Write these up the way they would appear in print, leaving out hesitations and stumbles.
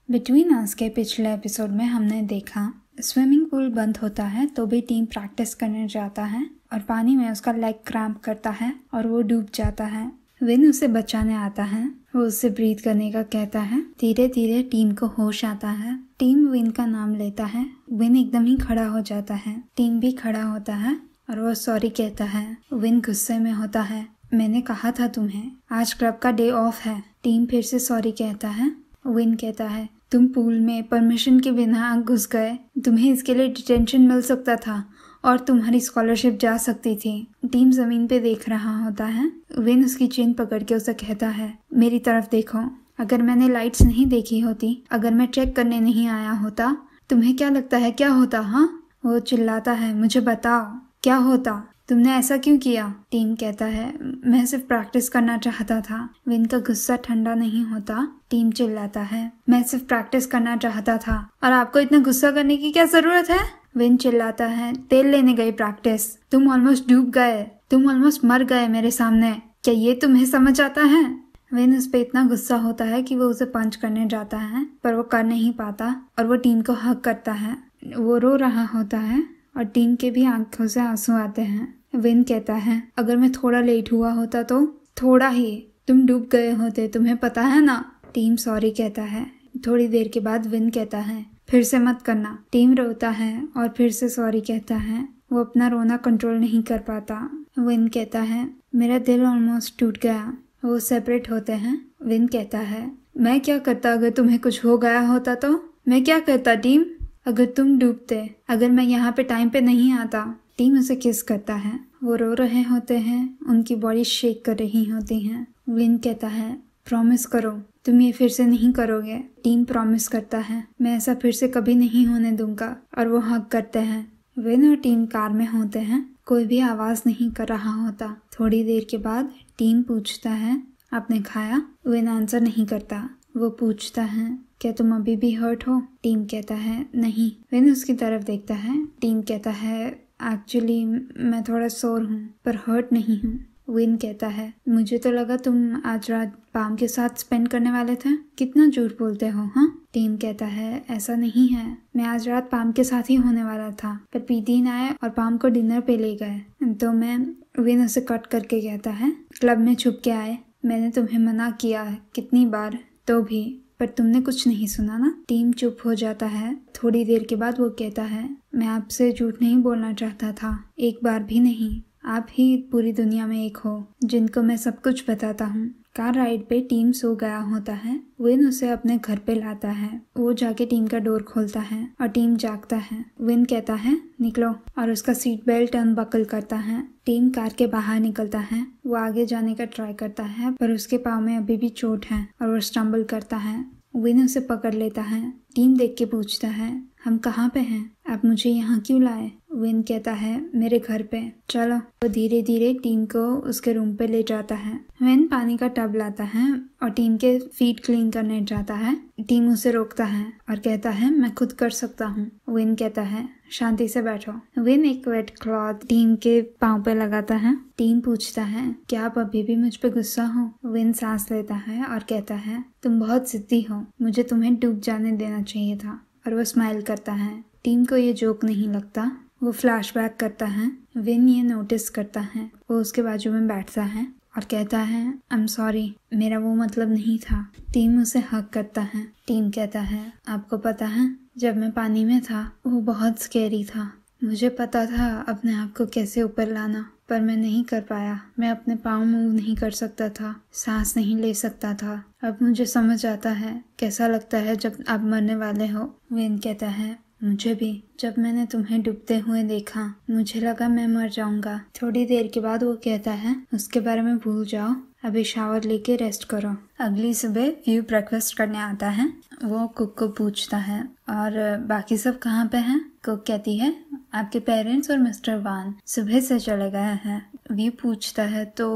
Between us के पिछले episode में हमने देखा स्विमिंग पूल बंद होता है तो भी टीम प्रैक्टिस करने जाता है और पानी में उसका लेग क्रैम्प करता है और वो डूब जाता है। विन उसे बचाने आता है। वो उससे ब्रीथ करने का कहता है। धीरे धीरे टीम को होश आता है। टीम विन का नाम लेता है। विन एकदम ही खड़ा हो जाता है। टीम भी खड़ा होता है और वो सॉरी कहता है। विन गुस्से में होता है। मैंने कहा था तुम्हें, आज क्लब का डे ऑफ है। टीम फिर से सॉरी कहता है। विन कहता है, तुम पूल में परमिशन के बिना घुस गए। तुम्हें इसके लिए डिटेंशन मिल सकता था और तुम्हारी स्कॉलरशिप जा सकती थी। टीम जमीन पे देख रहा होता है। विन उसकी चेन पकड़ के उसे कहता है, मेरी तरफ देखो। अगर मैंने लाइट्स नहीं देखी होती, अगर मैं चेक करने नहीं आया होता, तुम्हें क्या लगता है क्या होता? हाँ, वो चिल्लाता है, मुझे बताओ क्या होता? तुमने ऐसा क्यों किया? टीम कहता है, मैं सिर्फ प्रैक्टिस करना चाहता था। विन का गुस्सा ठंडा नहीं होता। टीम चिल्लाता है, मैं सिर्फ प्रैक्टिस करना चाहता था और आपको इतना गुस्सा करने की क्या जरूरत है? विन चिल्लाता है, तेल लेने गई प्रैक्टिस, तुम ऑलमोस्ट डूब गए, तुम ऑलमोस्ट मर गए मेरे सामने। क्या ये तुम्हें समझ आता है? विन उस पर इतना गुस्सा होता है कि वो उसे पंच करने जाता है, पर वो कर नहीं पाता और वो टीम को हक करता है। वो रो रहा होता है और टीम के भी आंखों से आंसू आते हैं। विन कहता है, अगर मैं थोड़ा लेट हुआ होता तो, थोड़ा ही, तुम डूब गए होते, तुम्हें पता है ना। टीम सॉरी कहता है। थोड़ी देर के बाद विन कहता है, फिर से मत करना। टीम रोता है और फिर से सॉरी कहता है। वो अपना रोना कंट्रोल नहीं कर पाता। विन कहता है, मेरा दिल ऑलमोस्ट टूट गया। वो सेपरेट होते हैं। विन कहता है, मैं क्या करता अगर तुम्हें कुछ हो गया होता तो? मैं क्या करता टीम? अगर तुम डूबते, अगर मैं यहाँ पे टाइम पे नहीं आता। टीम उसे किस करता है। वो रो रहे होते हैं। उनकी बॉडी शेक कर रही होती है। विन कहता है, प्रॉमिस करो तुम ये फिर से नहीं करोगे। टीम प्रॉमिस करता है, मैं ऐसा फिर से कभी नहीं होने दूंगा और वो हक करते हैं। विन और टीम कार में होते हैं। कोई भी आवाज नहीं कर रहा होता। थोड़ी देर के बाद टीम पूछता है, आपने खाया? विन आंसर नहीं करता। वो पूछता है, क्या तुम अभी भी हर्ट हो? टीम कहता है, नहीं। विन उसकी तरफ देखता है। टीम कहता है, एक्चुअली मैं थोड़ा सोर हूँ पर हर्ट नहीं हूँ। विन कहता है, मुझे तो लगा तुम आज रात पाम के साथ स्पेंड करने वाले थे। कितना झूठ बोलते हो? हाँ। टीम कहता है, ऐसा नहीं है, मैं आज रात पाम के साथ ही होने वाला था, पर पीटीन आए और पाम को डिनर पे ले गए तो मैं। विन उसे कट करके कहता है, क्लब में छुप के आए। मैंने तुम्हें मना किया है कितनी बार, तो भी, पर तुमने कुछ नहीं सुना ना। टीम चुप हो जाता है। थोड़ी देर के बाद वो कहता है, मैं आपसे झूठ नहीं बोलना चाहता था, एक बार भी नहीं। आप ही पूरी दुनिया में एक हो जिनको मैं सब कुछ बताता हूँ। कार राइड पे टीम सो गया होता है। विन उसे अपने घर पे लाता है। वो जाके टीम का डोर खोलता है और टीम जागता है। विन कहता है, निकलो, और उसका सीट बेल्ट अनबकल करता है। टीम कार के बाहर निकलता है। वो आगे जाने का ट्राई करता है पर उसके पाँव में अभी भी चोट है और वो स्टम्बल करता है। विन उसे पकड़ लेता है। टीम देख के पूछता है, हम कहाँ पे हैं? आप मुझे यहाँ क्यों लाए? विन कहता है, मेरे घर पे। चलो। वो धीरे धीरे टीम को उसके रूम पे ले जाता है। विन पानी का टब लाता है और टीम के फीट क्लीन करने जाता है। टीम उसे रोकता है और कहता है, मैं खुद कर सकता हूँ। विन कहता है, शांति से बैठो। विन एक वेट क्लॉथ टीम के पाँव पे लगाता है। टीम पूछता है, क्या आप अभी भी मुझ पे गुस्सा हो? विन सांस लेता है और कहता है, तुम बहुत जिद्दी हो, मुझे तुम्हें डूब जाने देना चाहिए था। और वो स्माइल करता है। टीम को ये जोक नहीं लगता। वो फ्लैशबैक करता है। विन ये नोटिस करता है। वो उसके बाजू में बैठता है और कहता है, आई एम सॉरी, मेरा वो मतलब नहीं था। टीम उसे हक करता है। टीम कहता है, आपको पता है, जब मैं पानी में था वो बहुत स्कैरी था। मुझे पता था अपने आप को कैसे ऊपर लाना, पर मैं नहीं कर पाया। मैं अपने पाँव मूव नहीं कर सकता था, सांस नहीं ले सकता था। अब मुझे समझ आता है कैसा लगता है जब आप मरने वाले हो। विन कहता है, मुझे भी। जब मैंने तुम्हें डूबते हुए देखा मुझे लगा मैं मर जाऊंगा। थोड़ी देर के बाद वो कहता है, उसके बारे में भूल जाओ, अभी शावर लेके रेस्ट करो। अगली सुबह व्यू ब्रेकफास्ट करने आता है। वो कुक को पूछता है, और बाकी सब कहाँ पे हैं? कुक कहती है, आपके पेरेंट्स और मिस्टर वान सुबह से चले गए हैं। व्यू पूछता है, तो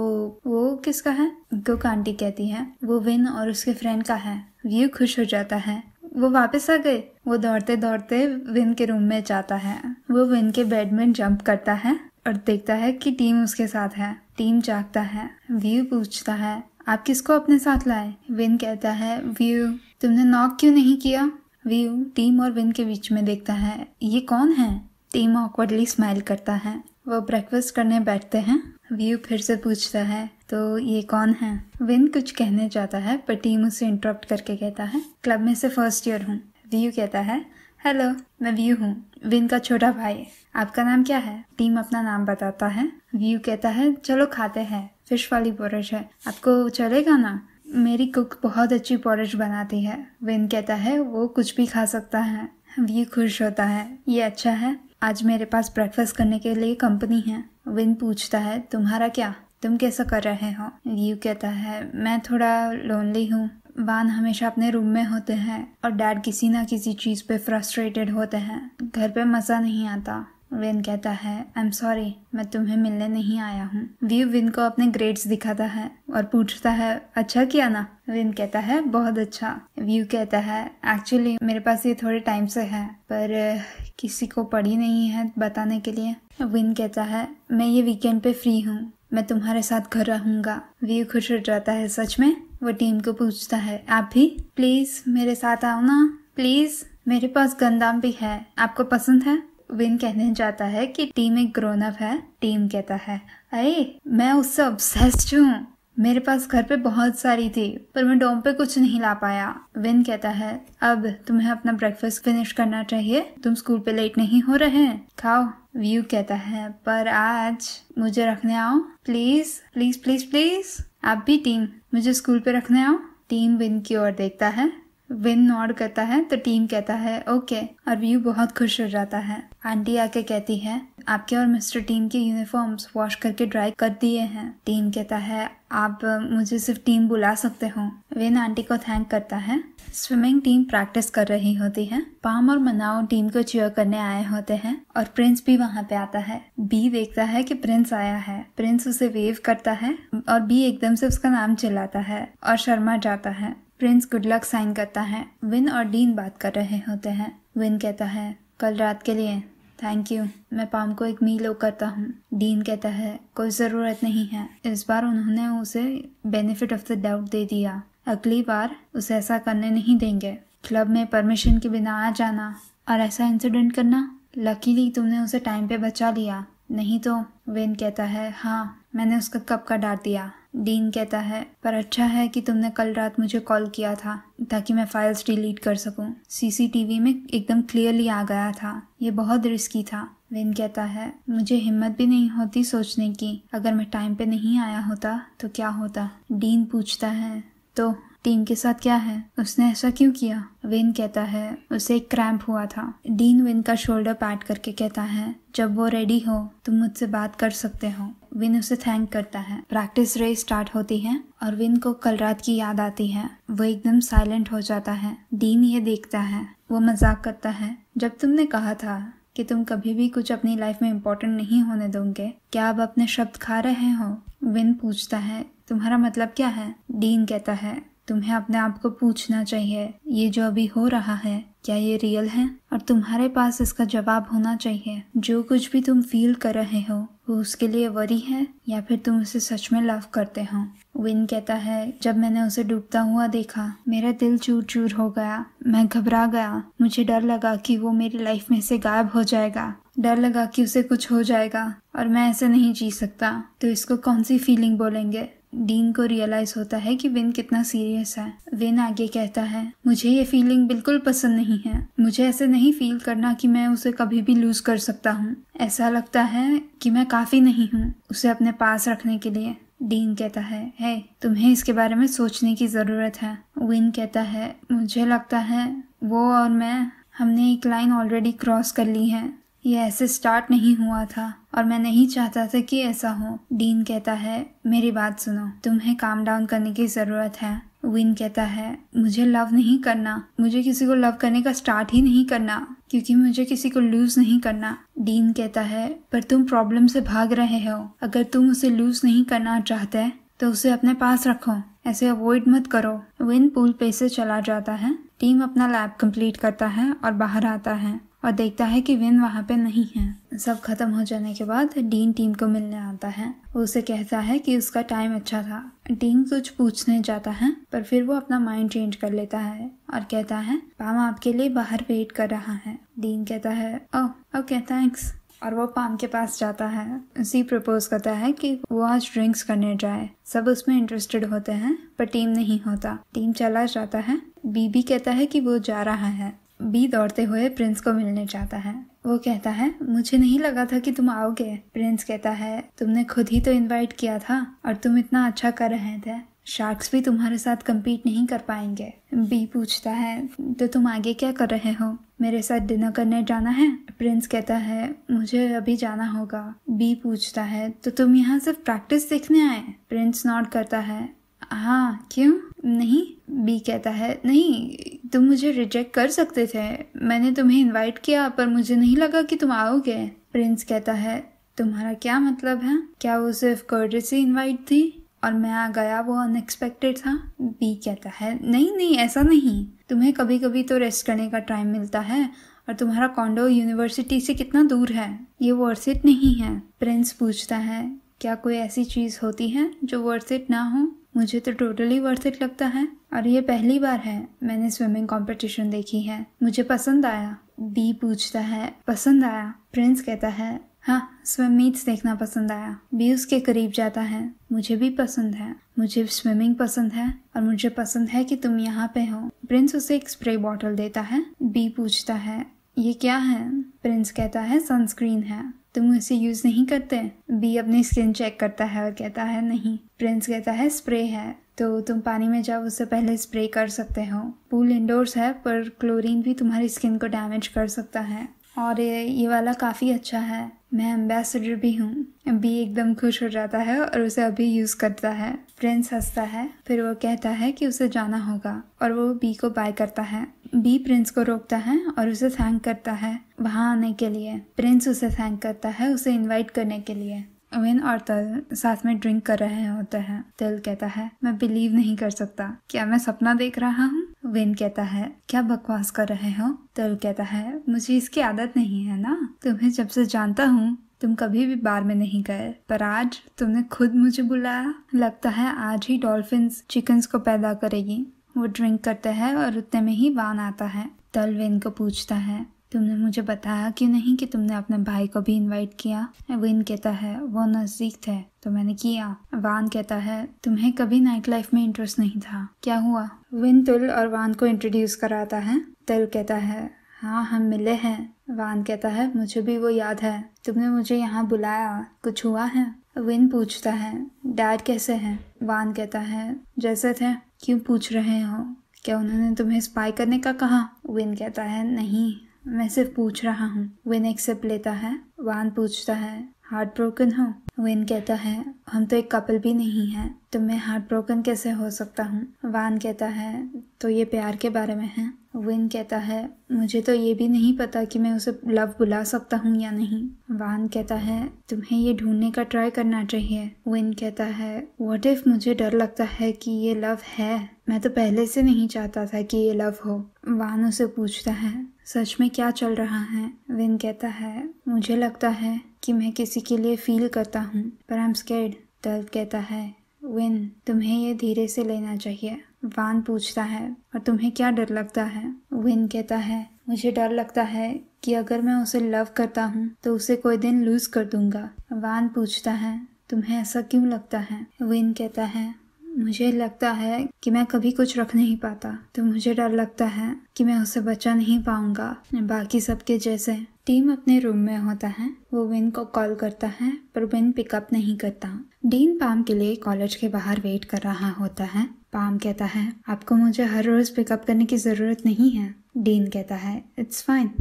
वो किसका है? कुक आंटी कहती है, वो विन और उसके फ्रेंड का है। व्यू खुश हो जाता है, वो वापस आ गए। वो दौड़ते दौड़ते विन के रूम में जाता है। वो विन के बेड में जंप करता है और देखता है कि टीम उसके साथ है। टीम जागता है। व्यू पूछता है, आप किसको अपने साथ लाए? विन कहता है, व्यू तुमने नॉक क्यों नहीं किया? व्यू टीम और विन के बीच में देखता है, ये कौन है? टीम ऑकवर्डली स्माइल करता है। वो ब्रेकफास्ट करने बैठते हैं। व्यू फिर से पूछता है, तो ये कौन है? विन कुछ कहने जाता है पर टीम उसे इंटरप्ट करके कहता है, क्लब में से फर्स्ट ईयर हूँ। व्यू कहता है, हेलो मैं व्यू हूँ, विन का छोटा भाई। आपका नाम क्या है? टीम अपना नाम बताता है। व्यू कहता है, चलो खाते हैं, फिश वाली पोरिज है, आपको चलेगा ना? मेरी कुक बहुत अच्छी पोरिज बनाती है। विन कहता है, वो कुछ भी खा सकता है। व्यू खुश होता है, ये अच्छा है, आज मेरे पास ब्रेकफास्ट करने के लिए कंपनी है। विन पूछता है, तुम्हारा क्या? तुम कैसा कर रहे हो? व्यू कहता है, मैं थोड़ा लोनली हूँ। वान हमेशा अपने रूम में होते हैं और डैड किसी ना किसी चीज़ पे फ्रस्ट्रेटेड होते हैं। घर पे मज़ा नहीं आता। विन कहता है, आई एम सॉरी, मैं तुम्हें मिलने नहीं आया हूँ। व्यू विन को अपने ग्रेड्स दिखाता है और पूछता है, अच्छा किया ना? विन कहता है, बहुत अच्छा। व्यू कहता है, एक्चुअली मेरे पास ये थोड़े टाइम से है पर किसी को पड़ी नहीं है बताने के लिए। विन कहता है, मैं ये वीकेंड पे फ्री हूँ, मैं तुम्हारे साथ घर रहूँगा। व्यू खुश हो जाता है, सच में? वो टीम को पूछता है, आप भी? प्लीज़ मेरे साथ आओ ना, प्लीज़, मेरे पास गंदाम भी है, आपको पसंद है? विन कहने जाता है कि टीम एक ग्रोन अप है। टीम कहता है, अरे मैं उससे ऑब्सेस्ड हूँ, मेरे पास घर पे बहुत सारी थी पर मैं डोम पे कुछ नहीं ला पाया। विन कहता है, अब तुम्हें अपना ब्रेकफास्ट फिनिश करना चाहिए, तुम स्कूल पे लेट नहीं हो रहे हैं, खाओ। व्यू कहता है, पर आज मुझे रखने आओ प्लीज प्लीज प्लीज प्लीज। आप भी टीम, मुझे स्कूल पे रखने आओ। टीम विन की ओर देखता है। विन नॉड करता है तो टीम कहता है, ओके, और व्यू बहुत खुश हो जाता है। आंटी आके कहती है, आपके और मिस्टर टीम के यूनिफॉर्म्स वॉश करके ड्राई कर दिए हैं। टीम कहता है, आप मुझे सिर्फ टीम बुला सकते हो। विन आंटी को थैंक करता है। स्विमिंग टीम प्रैक्टिस कर रही होती है। पाम और मनाओ टीम को चीयर करने आए होते हैं और प्रिंस भी वहाँ पे आता है। बी देखता है कि प्रिंस आया है। प्रिंस उसे वेव करता है और बी एकदम से उसका नाम चिल्लाता है और शर्मा जाता है। प्रिंस गुड लक साइन करता है। विन और डीन बात कर रहे होते हैं। विन कहता है, कल रात के लिए थैंक यू, मैं पाम को एक मील ओ करता हूँ। डीन कहता है, कोई ज़रूरत नहीं है, इस बार उन्होंने उसे बेनिफिट ऑफ द डाउट दे दिया, अगली बार उसे ऐसा करने नहीं देंगे। क्लब में परमिशन के बिना आ जाना और ऐसा इंसिडेंट करना, लकीली तुमने उसे टाइम पे बचा लिया, नहीं तो। विन कहता है, हाँ मैंने उसका कब का डांट दिया। डीन कहता है, पर अच्छा है कि तुमने कल रात मुझे कॉल किया था ताकि मैं फाइल्स डिलीट कर सकूं। सीसीटीवी में एकदम क्लियरली आ गया था, ये बहुत रिस्की था। विन कहता है, मुझे हिम्मत भी नहीं होती सोचने की, अगर मैं टाइम पे नहीं आया होता तो क्या होता। डीन पूछता है, तो टीम के साथ क्या है, उसने ऐसा क्यों किया? विन कहता है, उसे एक क्रैम्प हुआ था। डीन विन का शोल्डर पैट करके कहता है, जब वो रेडी हो तुम मुझसे बात कर सकते हो। विन उसे थैंक करता है। प्रैक्टिस रेस स्टार्ट होती है और विन को कल रात की याद आती है। वो एकदम साइलेंट हो जाता है। डीन ये देखता है। वो मजाक करता है, जब तुमने कहा था कि तुम कभी भी कुछ अपनी लाइफ में इम्पोर्टेंट नहीं होने दोगे, क्या अब अपने शब्द खा रहे हो? विन पूछता है, तुम्हारा मतलब क्या है? डीन कहता है, तुम्हें अपने आप को पूछना चाहिए, ये जो अभी हो रहा है क्या ये रियल है? और तुम्हारे पास इसका जवाब होना चाहिए। जो कुछ भी तुम फील कर रहे हो वो उसके लिए वरी है या फिर तुम उसे सच में लव करते हो। विन कहता है, जब मैंने उसे डूबता हुआ देखा मेरा दिल चूर चूर हो गया, मैं घबरा गया, मुझे डर लगा कि वो मेरी लाइफ में से गायब हो जाएगा, डर लगा कि उसे कुछ हो जाएगा और मैं ऐसे नहीं जी सकता। तो इसको कौन सी फीलिंग बोलेंगे? डीन को रियलाइज होता है कि विन कितना सीरियस है। विन आगे कहता है, मुझे ये फीलिंग बिल्कुल पसंद नहीं है, मुझे ऐसे नहीं फील करना कि मैं उसे कभी भी लूज कर सकता हूँ। ऐसा लगता है कि मैं काफी नहीं हूँ उसे अपने पास रखने के लिए। डीन कहता है, हे तुम्हें इसके बारे में सोचने की जरूरत है। विन कहता है, मुझे लगता है वो और मैं, हमने एक लाइन ऑलरेडी क्रॉस कर ली है, ये ऐसे स्टार्ट नहीं हुआ था और मैं नहीं चाहता था कि ऐसा हो। डीन कहता है, मेरी बात सुनो, तुम्हें काम डाउन करने की जरूरत है। विन कहता है, मुझे लव नहीं करना, मुझे किसी को लव करने का स्टार्ट ही नहीं करना क्योंकि मुझे किसी को लूज नहीं करना। डीन कहता है, पर तुम प्रॉब्लम से भाग रहे हो, अगर तुम उसे लूज नहीं करना चाहते तो उसे अपने पास रखो, ऐसे अवॉइड मत करो। विन पूल पे से चला जाता है। टीम अपना लैब कंप्लीट करता है और बाहर आता है और देखता है कि विन वहाँ पे नहीं है। सब खत्म हो जाने के बाद डीन टीम को मिलने आता है। वो उसे कहता है कि उसका टाइम अच्छा था। डीन कुछ पूछने जाता है पर फिर वो अपना माइंड चेंज कर लेता है और कहता है पाम आपके लिए बाहर वेट कर रहा है। डीन कहता है ओह ओके थैंक्स, और वो पाम के पास जाता है। उसी प्रपोज करता है कि वो आज ड्रिंक्स करने जाए। सब उसमें इंटरेस्टेड होते हैं पर टीम नहीं होता। टीम चला जाता है। बीबी कहता है कि वो जा रहा है। बी दौड़ते हुए प्रिंस को मिलने जाता है। वो कहता है मुझे नहीं लगा था कि तुम आओगे। प्रिंस कहता है तुमने खुद ही तो इनवाइट किया था और तुम इतना अच्छा कर रहे थे, शार्क्स भी तुम्हारे साथ compete नहीं कर पाएंगे। बी पूछता है तो तुम आगे क्या कर रहे हो, मेरे साथ डिनर करने जाना है। प्रिंस कहता है मुझे अभी जाना होगा। बी पूछता है तो तुम यहाँ सिर्फ प्रैक्टिस देखने आए। प्रिंस नॉट करता है हाँ क्यों नहीं। बी कहता है नहीं, तुम मुझे रिजेक्ट कर सकते थे, मैंने तुम्हें इनवाइट किया पर मुझे नहीं लगा कि तुम आओगे। प्रिंस कहता है तुम्हारा क्या मतलब है, क्या वो सिर्फ कर्टेसी इनवाइट थी और मैं आ गया वो अनएक्सपेक्टेड था। बी कहता है नहीं नहीं ऐसा नहीं, तुम्हें कभी कभी तो रेस्ट करने का टाइम मिलता है और तुम्हारा कॉन्डो यूनिवर्सिटी से कितना दूर है, ये वर्थ इट नहीं है। प्रिंस पूछता है क्या कोई ऐसी चीज़ होती है जो वर्थ इट ना हो, मुझे तो टोटली वर्थ इट लगता है और ये पहली बार है मैंने स्विमिंग कंपटीशन देखी है, मुझे पसंद आया। बी पूछता है पसंद आया। प्रिंस कहता है हाँ स्विम मीट्स देखना पसंद आया। बी उसके करीब जाता है मुझे भी पसंद है, मुझे स्विमिंग पसंद है और मुझे पसंद है कि तुम यहाँ पे हो। प्रिंस उसे एक स्प्रे बॉटल देता है। बी पूछता है ये क्या है। प्रिंस कहता है सनस्क्रीन है, तुम इसे यूज नहीं करते। बी अपनी स्किन चेक करता है और कहता है नहीं। प्रिंस कहता है स्प्रे है तो तुम पानी में जाओ उससे पहले स्प्रे कर सकते हो। पूल इंडोर्स है पर क्लोरीन भी तुम्हारी स्किन को डैमेज कर सकता है और ये वाला काफ़ी अच्छा है, मैं एम्बेसडर भी हूँ। बी एकदम खुश हो जाता है और उसे अभी यूज़ करता है। प्रिंस हंसता है, फिर वो कहता है कि उसे जाना होगा और वो बी को बाय करता है। बी प्रिंस को रोकता है और उसे थैंक करता है वहाँ आने के लिए। प्रिंस उसे थैंक करता है उसे इनवाइट करने के लिए। विन और तल साथ में ड्रिंक कर रहे होते हैं। तल कहता है मैं बिलीव नहीं कर सकता, क्या मैं सपना देख रहा हूँ। विन कहता है क्या बकवास कर रहे हो। तल कहता है मुझे इसकी आदत नहीं है ना, तुम्हें जब से जानता हूँ तुम कभी भी बार में नहीं गए पर आज तुमने खुद मुझे बुलाया, लगता है आज ही डॉल्फिन्स चिकन्स को पैदा करेगी। वो ड्रिंक करते हैं और उतने में ही वान आता है। तल विन को पूछता है तुमने मुझे बताया क्यों नहीं कि तुमने अपने भाई को भी इनवाइट किया। विन कहता है वो नजदीक थे तो मैंने किया। वान कहता है तुम्हें कभी नाइट लाइफ में इंटरेस्ट नहीं था, क्या हुआ। विन तुल और वान को इंट्रोड्यूस कराता है। तल कहता है हाँ हम मिले हैं। वान कहता है मुझे भी वो याद है, तुमने मुझे यहाँ बुलाया, कुछ हुआ है। विन पूछता है डैड कैसे हैं। वान कहता है जैसे थे, क्यों पूछ रहे हो, क्या उन्होंने तुम्हें स्पाई करने का कहा। विन कहता है नहीं मैं सिर्फ पूछ रहा हूँ। विन एक सिप लेता है। वान पूछता है हार्ट ब्रोकन हो। विन कहता है हम तो एक कपल भी नहीं हैं तो मैं हार्ट ब्रोकन कैसे हो सकता हूँ। वान कहता है तो ये प्यार के बारे में है। विन कहता है मुझे तो ये भी नहीं पता कि मैं उसे लव बुला सकता हूँ या नहीं। वान कहता है तुम्हें ये ढूंढने का ट्राई करना चाहिए। विन कहता है व्हाट इफ मुझे डर लगता है कि ये लव है, मैं तो पहले से नहीं चाहता था कि ये लव हो। वान उसे पूछता है सच में क्या चल रहा है। विन कहता है मुझे लगता है कि मैं किसी के लिए फील करता हूँ पर आई एम स्कैर्ड। तल कहता है विन तुम्हें ये धीरे से लेना चाहिए। वान पूछता है और तुम्हें क्या डर लगता है। विन कहता है मुझे डर लगता है कि अगर मैं उसे लव करता हूँ तो उसे कोई दिन लूज कर दूंगा। वान पूछता है तुम्हें ऐसा क्यों लगता है। विन कहता है मुझे लगता है कि मैं कभी कुछ रख नहीं पाता तो मुझे डर लगता है कि मैं उसे बचा नहीं पाऊंगा बाकी सबके जैसे। टीम अपने रूम में होता है। वो विन को कॉल करता है पर विन पिकअप नहीं करता। डीन पाम के लिए कॉलेज के बाहर वेट कर रहा होता है। पाम कहता है आपको मुझे हर रोज पिकअप करने की जरूरत नहीं है। डीन कहता है इट्स फाइन,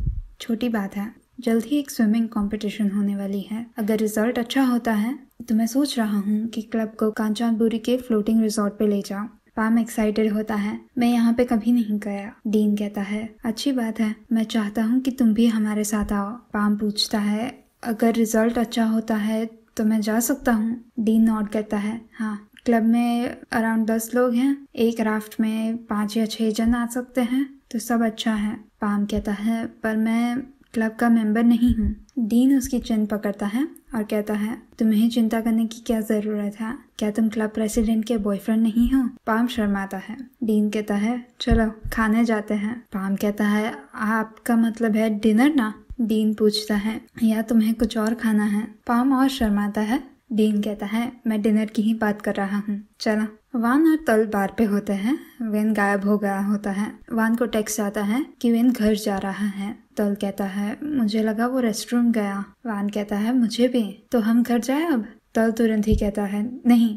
छोटी बात है, जल्द ही एक स्विमिंग कंपटीशन होने वाली है, अगर रिजल्ट अच्छा होता है तो मैं सोच रहा हूँ कि क्लब को कांचनबुरी के फ्लोटिंग रिजॉर्ट पे ले जाऊं। पाम एक्साइटेड होता है मैं यहाँ पे कभी नहीं गया। डीन कहता है अच्छी बात है, मैं चाहता हूँ कि तुम भी हमारे साथ आओ। पाम पूछता है अगर रिजल्ट अच्छा होता है तो मैं जा सकता हूँ। डीन नॉट करता है हाँ, क्लब में अराउंड 10 लोग हैं, एक राफ्ट में 5 या 6 जन आ सकते हैं तो सब अच्छा है। पाम कहता है पर मैं क्लब का मेंबर नहीं हूँ। डीन उसकी चिन पकड़ता है और कहता है, तुम्हें चिंता करने की क्या ज़रूरत है? क्या तुम क्लब प्रेसिडेंट के बॉयफ्रेंड नहीं हो? पाम शर्माता है। डीन कहता है, चलो खाने जाते हैं। पाम कहता है, आपका मतलब है डिनर ना? डीन पूछता है, या तुम्हें कुछ और खाना है? पाम और शर्माता है। डीन कहता है, मैं डिनर की ही बात कर रहा हूँ, चलो। वान और तल बार पे होते हैं। वेन गायब हो गया होता है। वान को टेक्स्ट आता है कि वेन घर जा रहा है। तल कहता है, मुझे लगा वो रेस्टरूम गया। वान कहता है, मुझे भी। तो हम घर जाए अब? तल तुरंत ही कहता है, नहीं,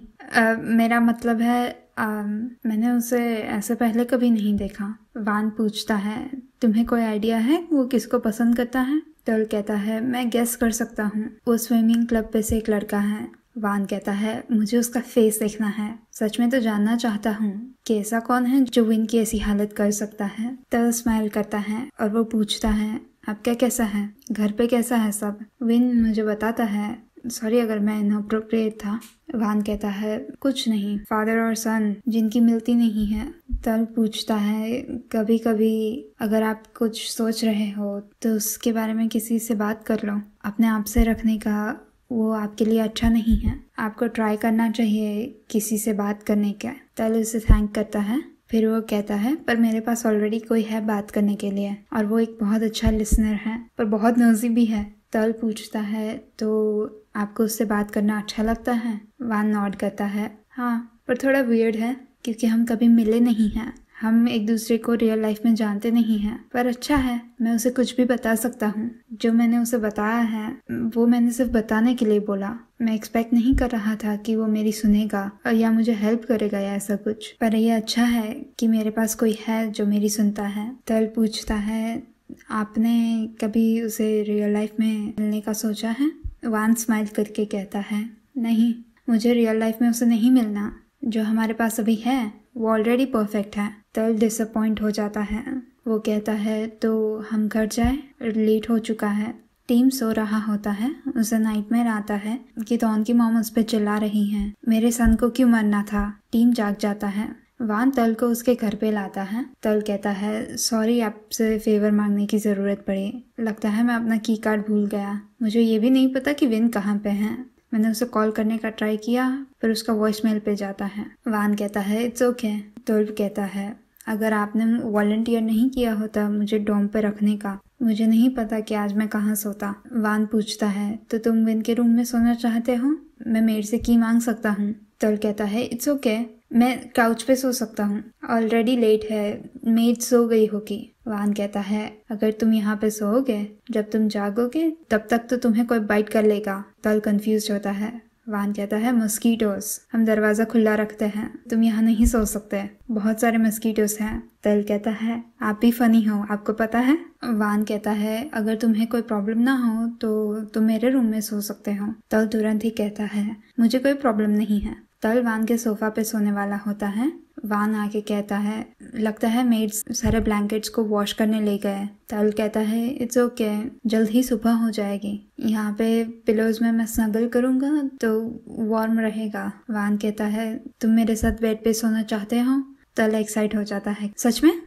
मेरा मतलब है मैंने उसे ऐसे पहले कभी नहीं देखा। वान पूछता है, तुम्हें कोई आइडिया है वो किसको पसंद करता है? तल कहता है, मैं गेस कर सकता हूँ, वो स्विमिंग क्लब पे से एक लड़का है। वान कहता है, मुझे उसका फेस देखना है, सच में तो जानना चाहता हूँ कि ऐसा कौन है जो विन की ऐसी हालत कर सकता है। तल स्माइल करता है और वो पूछता है, आपका कैसा है? घर पे कैसा है सब? विन मुझे बताता है, सॉरी अगर मैं इनअप्रोप्रिएट था। वान कहता है, कुछ नहीं, फादर और सन जिनकी मिलती नहीं है। तल पूछता है, कभी कभी अगर आप कुछ सोच रहे हो तो उसके बारे में किसी से बात कर लो। अपने आप से रखने का वो आपके लिए अच्छा नहीं है। आपको ट्राई करना चाहिए किसी से बात करने का। तल उसे थैंक करता है। फिर वो कहता है, पर मेरे पास ऑलरेडी कोई है बात करने के लिए, और वो एक बहुत अच्छा लिसनर है, पर बहुत नोज़ी भी है। तल पूछता है, तो आपको उससे बात करना अच्छा लगता है? वान नॉड करता है, हाँ, पर थोड़ा वियर्ड है क्योंकि हम कभी मिले नहीं हैं। हम एक दूसरे को रियल लाइफ में जानते नहीं हैं, पर अच्छा है, मैं उसे कुछ भी बता सकता हूँ। जो मैंने उसे बताया है वो मैंने सिर्फ बताने के लिए बोला। मैं एक्सपेक्ट नहीं कर रहा था कि वो मेरी सुनेगा और या मुझे हेल्प करेगा या ऐसा कुछ, पर ये अच्छा है कि मेरे पास कोई है जो मेरी सुनता है। तल पूछता है, आपने कभी उसे रियल लाइफ में मिलने का सोचा है? वान स्माइल करके कहता है, नहीं, मुझे रियल लाइफ में उसे नहीं मिलना। जो हमारे पास अभी है वो ऑलरेडी परफेक्ट है। तल डिसअपॉइंट हो जाता है। वो कहता है, तो हम घर जाए, लेट हो चुका है। टीम सो रहा होता है। उसे नाइटमेयर आता है कि डॉन की मॉम उस पर चिल्ला रही हैं, मेरे सन को क्यों मरना था। टीम जाग जाता है। वान तल को उसके घर पे लाता है। तल कहता है, सॉरी, आपसे फेवर मांगने की ज़रूरत पड़ी। लगता है मैं अपना की कार्ड भूल गया। मुझे ये भी नहीं पता कि विन कहाँ पे है। मैंने उसे कॉल करने का ट्राई किया पर उसका वॉइसमेल पे जाता है। वान कहता है, इट्स ओके। तल कहता है, अगर आपने वॉलंटियर नहीं किया होता मुझे डोम पे रखने का, मुझे नहीं पता कि आज मैं कहाँ सोता। वान पूछता है, तो तुम विन के रूम में सोना चाहते हो? मैं मेड से की मांग सकता हूँ। तल कहता है, इट्स ओके, मैं काउच पे सो सकता हूँ, ऑलरेडी लेट है, मेड सो गई होगी। वान कहता है, अगर तुम यहाँ पे सोओगे, जब तुम जागोगे तब तक तो तुम्हें कोई बाइट कर लेगा। तल कंफ्यूज होता है। वान कहता है, मस्कीटोस, हम दरवाज़ा खुला रखते हैं, तुम यहाँ नहीं सो सकते, बहुत सारे मस्कीटोस हैं। तल कहता है, आप भी फनी हो, आपको पता है। वान कहता है, अगर तुम्हें कोई प्रॉब्लम ना हो तो तुम मेरे रूम में सो सकते हो। तल तुरंत ही कहता है, मुझे कोई प्रॉब्लम नहीं है। तल वान के सोफा पे सोने वाला होता है। वान आके कहता है, लगता है मेड्स सारे ब्लैंकेट्स को वॉश करने ले गए। तल कहता है, इट्स ओके, जल्द ही सुबह हो जाएगी। यहाँ पे पिलोज में मैं स्नगल करूँगा तो वार्म रहेगा। वान कहता है, तुम मेरे साथ बेड पे सोना चाहते हो? तल एक्साइट हो जाता है, सच में?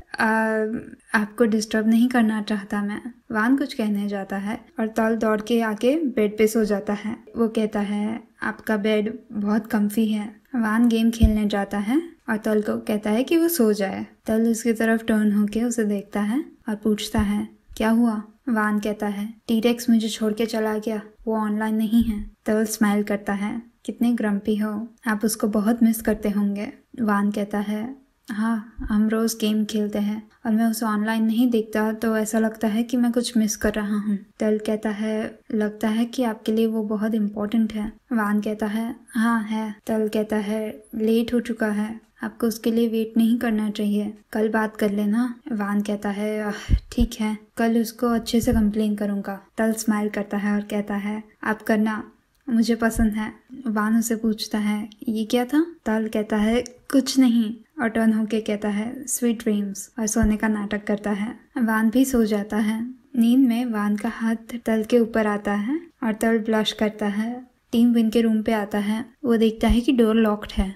आपको डिस्टर्ब नहीं करना चाहता मैं। वान कुछ कहने जाता है और तल दौड़ के आके बेड पे सो जाता है। वो कहता है, आपका बेड बहुत कम्फी है। वान गेम खेलने जाता है और तल को कहता है कि वो सो जाए। तल उसकी तरफ टर्न होके उसे देखता है और पूछता है, क्या हुआ? वान कहता है, टी-रेक्स मुझे छोड़ के चला गया, वो ऑनलाइन नहीं है। तल स्माइल करता है, कितने ग्रम्पी हो, आप उसको बहुत मिस करते होंगे। वान कहता है, हाँ, हम रोज़ गेम खेलते हैं और मैं उसे ऑनलाइन नहीं देखता तो ऐसा लगता है कि मैं कुछ मिस कर रहा हूँ। तल कहता है, लगता है कि आपके लिए वो बहुत इम्पोर्टेंट है। वान कहता है, हाँ है। तल कहता है, लेट हो चुका है, आपको उसके लिए वेट नहीं करना चाहिए, कल बात कर लेना। वान कहता है, ठीक है, कल उसको अच्छे से कंप्लेन करूँगा। तल स्माइल करता है और कहता है, आप करना, मुझे पसंद है। वान उसे पूछता है, ये क्या था? तल कहता है, कुछ नहीं, और टर्न होके कहता है, स्वीट ड्रीम्स, और सोने का नाटक करता है। वान भी सो जाता है। नींद में वान का हाथ तल के ऊपर आता है और तल ब्लश करता है। टीम विन के रूम पे आता है। वो देखता है कि डोर लॉक्ड है।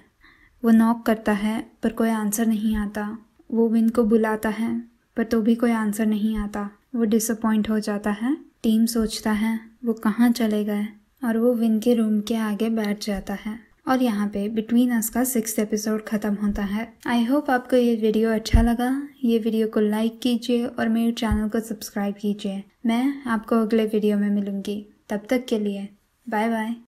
वो नॉक करता है पर कोई आंसर नहीं आता। वो विन को बुलाता है। पर तो भी कोई आंसर नहीं आता। वो डिसअपॉइंट हो जाता है। टीम सोचता है वो कहाँ चले गए और वो विन के रूम के आगे बैठ जाता है। और यहाँ पे बिटवीन अस का 6th एपिसोड ख़त्म होता है। आई होप आपको ये वीडियो अच्छा लगा। ये वीडियो को लाइक कीजिए और मेरे चैनल को सब्सक्राइब कीजिए। मैं आपको अगले वीडियो में मिलूँगी। तब तक के लिए बाय बाय।